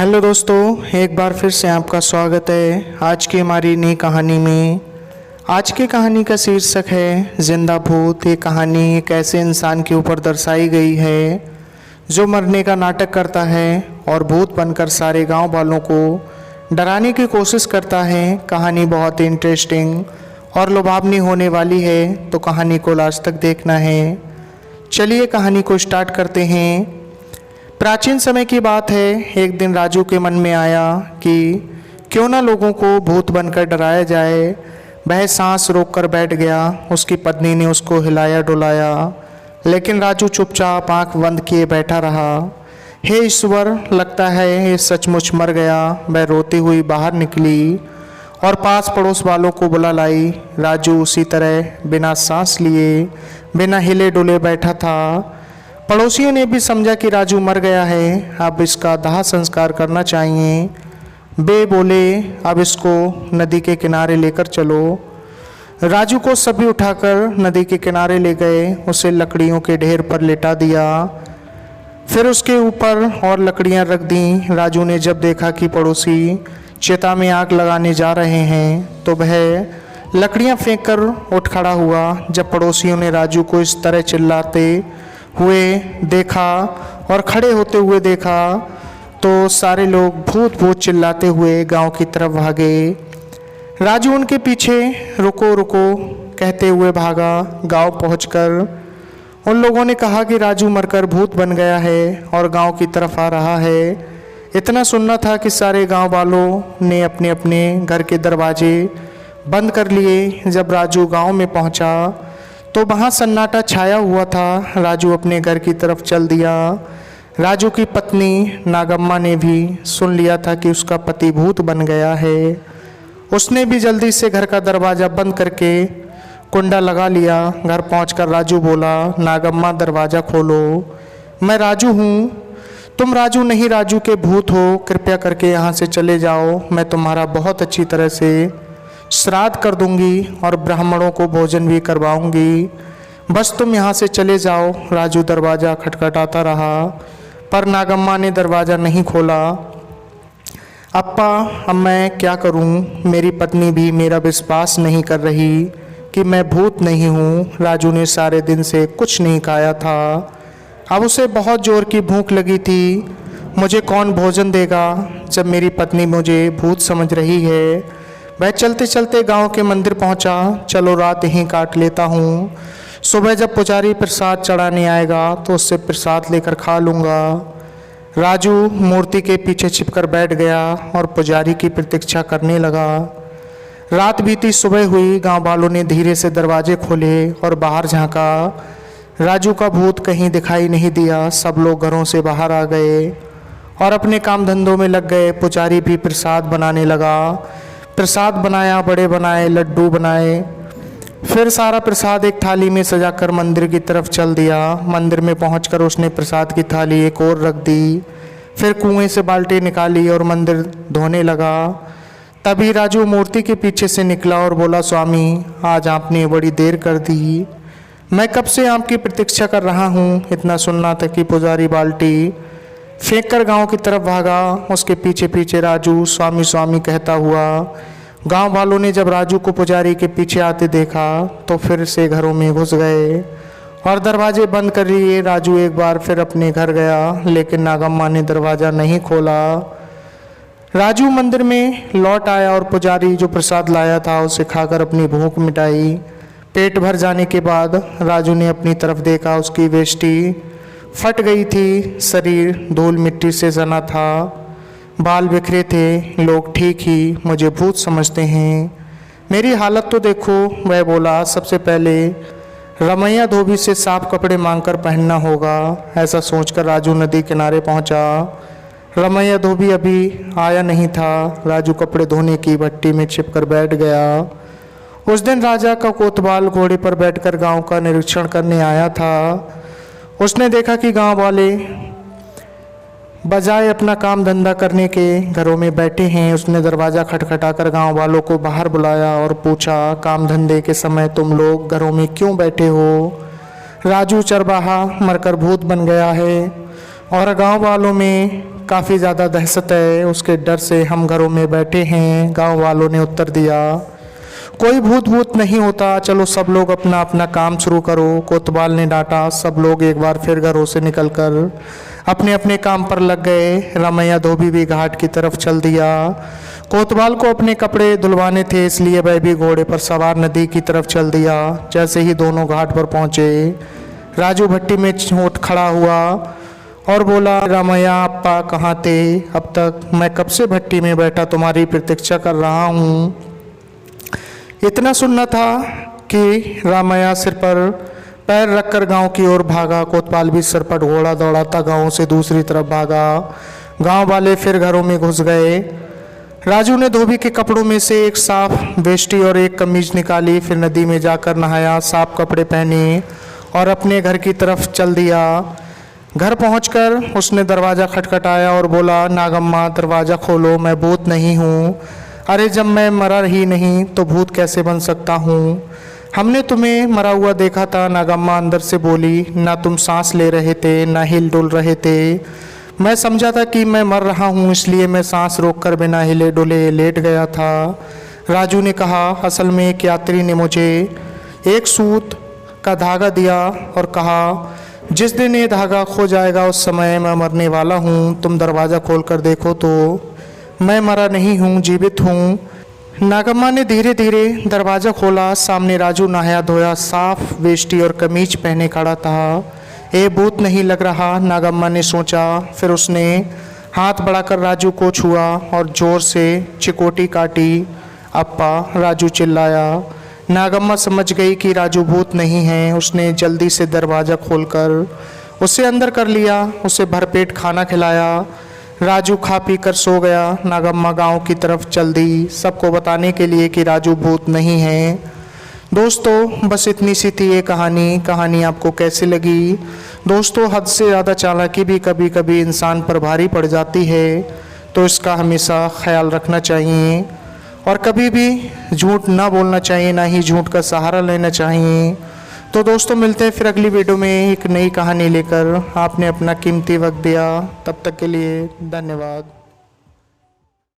Hello दोस्तों, एक बार फिर से आपका स्वागत है आज की हमारी नई कहानी में। आज की कहानी का शीर्षक है जिंदा भूत। ये कहानी एक ऐसे इंसान के ऊपर दर्शाई गई है जो मरने का नाटक करता है और भूत बनकर सारे गांव वालों को डराने की कोशिश करता है। कहानी बहुत ही इंटरेस्टिंग और लुभावनी होने वाली है, तो कहानी को लास्ट तक देखना है। चलिए कहानी को स्टार्ट करते हैं। प्राचीन समय की बात है। एक दिन राजू के मन में आया कि क्यों ना लोगों को भूत बनकर डराया जाए। वह सांस रोककर बैठ गया। उसकी पत्नी ने उसको हिलाया डुलाया, लेकिन राजू चुपचाप आंख बंद किए बैठा रहा। हे ईश्वर, लगता है ये सचमुच मर गया। वह रोती हुई बाहर निकली और पास पड़ोस वालों को बुला लाई। राजू उसी तरह बिना सांस लिए, बिना हिले डुले बैठा था। पड़ोसियों ने भी समझा कि राजू मर गया है, अब इसका दाह संस्कार करना चाहिए। वे बोले, अब इसको नदी के किनारे लेकर चलो। राजू को सभी उठाकर नदी के किनारे ले गए। उसे लकड़ियों के ढेर पर लिटा दिया, फिर उसके ऊपर और लकड़ियां रख दी। राजू ने जब देखा कि पड़ोसी चिता में आग लगाने जा रहे हैं, तो वह लकड़ियां फेंककर उठ खड़ा हुआ। जब पड़ोसियों ने राजू को इस तरह चिल्लाते हुए देखा और खड़े होते हुए देखा, तो सारे लोग भूत भूत चिल्लाते हुए गांव की तरफ भागे। राजू उनके पीछे रुको रुको कहते हुए भागा। गांव पहुंचकर उन लोगों ने कहा कि राजू मरकर भूत बन गया है और गांव की तरफ आ रहा है। इतना सुनना था कि सारे गांव वालों ने अपने अपने घर के दरवाजे बंद कर लिए। जब राजू गांव में पहुंचा तो वहाँ सन्नाटा छाया हुआ था। राजू अपने घर की तरफ चल दिया। राजू की पत्नी नागम्मा ने भी सुन लिया था कि उसका पति भूत बन गया है। उसने भी जल्दी से घर का दरवाज़ा बंद करके कुंडा लगा लिया। घर पहुंचकर राजू बोला, नागम्मा दरवाज़ा खोलो, मैं राजू हूँ। तुम राजू नहीं, राजू के भूत हो। कृपया करके यहाँ से चले जाओ। मैं तुम्हारा बहुत अच्छी तरह से श्राद्ध कर दूंगी और ब्राह्मणों को भोजन भी करवाऊंगी। बस तुम यहाँ से चले जाओ। राजू दरवाज़ा खटखटाता रहा, पर नागम्मा ने दरवाज़ा नहीं खोला। अप्पा, अब मैं क्या करूं? मेरी पत्नी भी मेरा विश्वास नहीं कर रही कि मैं भूत नहीं हूँ। राजू ने सारे दिन से कुछ नहीं खाया था। अब उसे बहुत जोर की भूख लगी थी। मुझे कौन भोजन देगा जब मेरी पत्नी मुझे भूत समझ रही है? वह चलते चलते गांव के मंदिर पहुंचा। चलो रात यहीं काट लेता हूँ, सुबह जब पुजारी प्रसाद चढ़ाने आएगा तो उससे प्रसाद लेकर खा लूँगा। राजू मूर्ति के पीछे छिपकर बैठ गया और पुजारी की प्रतीक्षा करने लगा। रात बीती, सुबह हुई। गांव वालों ने धीरे से दरवाजे खोले और बाहर झांका। राजू का भूत कहीं दिखाई नहीं दिया। सब लोग घरों से बाहर आ गए और अपने काम धंधों में लग गए। पुजारी भी प्रसाद बनाने लगा। प्रसाद बनाया, बड़े बनाए, लड्डू बनाए। फिर सारा प्रसाद एक थाली में सजाकर मंदिर की तरफ चल दिया। मंदिर में पहुंचकर उसने प्रसाद की थाली एक और रख दी। फिर कुएं से बाल्टी निकाली और मंदिर धोने लगा। तभी राजू मूर्ति के पीछे से निकला और बोला, स्वामी, आज आपने बड़ी देर कर दी। मैं कब से आपकी प्रतीक्षा कर रहा हूँ। इतना सुनना था कि पुजारी बाल्टी फेंक कर गाँव की तरफ भागा। उसके पीछे पीछे राजू स्वामी स्वामी कहता हुआ। गांव वालों ने जब राजू को पुजारी के पीछे आते देखा तो फिर से घरों में घुस गए और दरवाजे बंद कर लिए। राजू एक बार फिर अपने घर गया, लेकिन नागम्मा ने दरवाज़ा नहीं खोला। राजू मंदिर में लौट आया और पुजारी जो प्रसाद लाया था उसे खाकर अपनी भूख मिटाई। पेट भर जाने के बाद राजू ने अपनी तरफ देखा। उसकी वेष्टी फट गई थी, शरीर धूल मिट्टी से सना था, बाल बिखरे थे। लोग ठीक ही मुझे भूत समझते हैं, मेरी हालत तो देखो। वह बोला, सबसे पहले रमैया धोबी से साफ कपड़े मांगकर पहनना होगा। ऐसा सोचकर राजू नदी किनारे पहुंचा। रमैया धोबी अभी आया नहीं था। राजू कपड़े धोने की भट्टी में छिपकर बैठ गया। उस दिन राजा का कोतवाल घोड़े पर बैठकर गांव का निरीक्षण करने आया था। उसने देखा कि गांव वाले बजाय अपना काम धंधा करने के घरों में बैठे हैं। उसने दरवाज़ा खटखटाकर गांव वालों को बाहर बुलाया और पूछा, काम धंधे के समय तुम लोग घरों में क्यों बैठे हो? राजू चरवाहा मरकर भूत बन गया है और गांव वालों में काफ़ी ज़्यादा दहशत है, उसके डर से हम घरों में बैठे हैं। गांव वालों ने उत्तर दिया, कोई भूत नहीं होता, चलो सब लोग अपना अपना काम शुरू करो। कोतवाल ने डांटा। सब लोग एक बार फिर घरों से निकलकर अपने अपने काम पर लग गए। रामैया धोबी भी घाट की तरफ चल दिया। कोतवाल को अपने कपड़े धुलवाने थे, इसलिए वह भी घोड़े पर सवार नदी की तरफ चल दिया। जैसे ही दोनों घाट पर पहुंचे, राजू भट्टी में उठ खड़ा हुआ और बोला, रामैया अप्पा कहाँ थे? अब तक मैं कब से भट्टी में बैठा तुम्हारी प्रतीक्षा कर रहा हूँ। इतना सुनना था कि रामैया सिर पर पैर रखकर गांव की ओर भागा। कोतवाल भी सिर पर घोड़ा दौड़ाता गांव से दूसरी तरफ भागा। गांव वाले फिर घरों में घुस गए। राजू ने धोबी के कपड़ों में से एक साफ वेष्टी और एक कमीज निकाली, फिर नदी में जाकर नहाया, साफ कपड़े पहने और अपने घर की तरफ चल दिया। घर पहुंचकर उसने दरवाज़ा खटखटाया और बोला, नागम्मा दरवाज़ा खोलो, मैं भूत नहीं हूँ। अरे जब मैं मरा ही नहीं तो भूत कैसे बन सकता हूँ? हमने तुम्हें मरा हुआ देखा था। नागम्मा अंदर से बोली, ना तुम सांस ले रहे थे, ना हिल डुल रहे थे। मैं समझा था कि मैं मर रहा हूँ, इसलिए मैं सांस रोककर बिना हिले डुले लेट गया था। राजू ने कहा, असल में एक यात्री ने मुझे एक सूत का धागा दिया और कहा, जिस दिन ये धागा खो जाएगा उस समय मैं मरने वाला हूँ। तुम दरवाज़ा खोल कर देखो तो मैं मरा नहीं हूँ, जीवित हूँ। नागम्मा ने धीरे धीरे दरवाज़ा खोला। सामने राजू नहाया धोया, साफ वेष्टी और कमीज पहने खड़ा था। ये भूत नहीं लग रहा, नागम्मा ने सोचा। फिर उसने हाथ बढ़ाकर राजू को छुआ और जोर से चिकोटी काटी। अप्पा, राजू चिल्लाया। नागम्मा समझ गई कि राजू भूत नहीं है। उसने जल्दी से दरवाज़ा खोलकर उसे अंदर कर लिया, उसे भरपेट खाना खिलाया। राजू खा पी कर सो गया। नागम्मा गांव की तरफ चल दी, सबको बताने के लिए कि राजू भूत नहीं है। दोस्तों, बस इतनी सी थी ये कहानी आपको कैसी लगी? दोस्तों, हद से ज़्यादा चालाकी भी कभी कभी इंसान पर भारी पड़ जाती है, तो इसका हमेशा ख्याल रखना चाहिए और कभी भी झूठ ना बोलना चाहिए, ना ही झूठ का सहारा लेना चाहिए। तो दोस्तों, मिलते हैं फिर अगली वीडियो में एक नई कहानी लेकर। आपने अपना कीमती वक्त दिया, तब तक के लिए धन्यवाद।